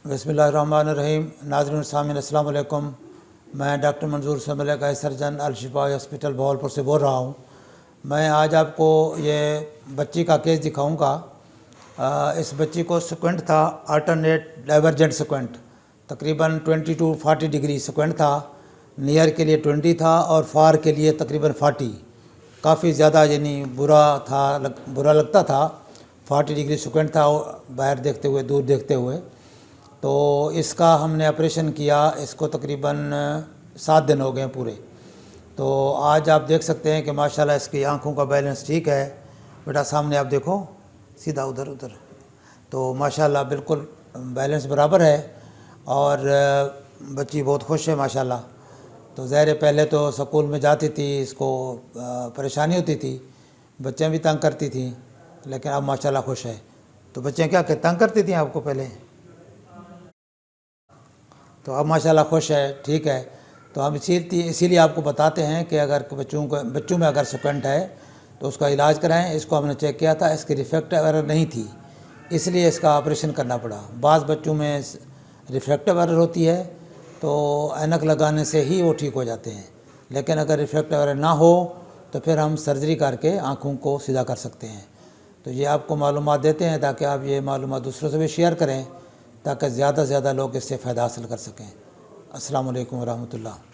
बिस्मिल्लाहिर्रहमानिर्रहीम। नाज़रीन सामीन अस्सलाम वालेकुम। मैं डॉक्टर मंजूर समले का सर्जन अल-शिफा हॉस्पिटल बहावलपुर से बोल रहा हूँ। मैं आज आपको ये बच्ची का केस दिखाऊंगा। इस बच्ची को स्क्वेंट था, अल्टरनेट डाइवर्जेंट स्क्वेंट, तकरीबन 20 to 40 डिग्री स्क्वेंट था। नियर के लिए 20 था और फार के लिए तकरीबन 40। काफ़ी ज़्यादा यानी बुरा लगता था। 40 डिग्री स्क्वेंट था बाहर देखते हुए, दूर देखते हुए। तो इसका हमने ऑपरेशन किया, इसको तकरीबन 7 दिन हो गए पूरे। तो आज आप देख सकते हैं कि माशाल्लाह इसकी आंखों का बैलेंस ठीक है। बेटा सामने आप देखो, सीधा उधर। तो माशाल्लाह बिल्कुल बैलेंस बराबर है और बच्ची बहुत खुश है माशाल्लाह। तो ज़ाहिर है पहले तो स्कूल में जाती थी, इसको परेशानी होती थी, बच्चियाँ भी तंग करती थी, लेकिन अब माशाल्लाह खुश है। तो बच्चियाँ क्या तंग करती थी आपको पहले? तो अब माशाल्लाह खुश है, ठीक है। तो हम इसीलिए आपको बताते हैं कि अगर बच्चों में अगर स्क्वेंट है तो उसका इलाज कराएं। इसको हमने चेक किया था, इसकी रिफ्रैक्टिव एरर नहीं थी, इसलिए इसका ऑपरेशन करना पड़ा। बाज़ बच्चों में रिफ्रैक्टिव एरर होती है तो ऐनक लगाने से ही वो ठीक हो जाते हैं, लेकिन अगर रिफ्रैक्टिव एरर ना हो तो फिर हम सर्जरी करके आँखों को सीधा कर सकते हैं। तो ये आपको मालूमात देते हैं ताकि आप ये मालूमात दूसरों से भी शेयर करें, ताकि ज़्यादा से ज़्यादा लोग इससे फ़ायदा हासिल कर सकें। अस्सलाम वालेकुम व रहमतुल्लाह।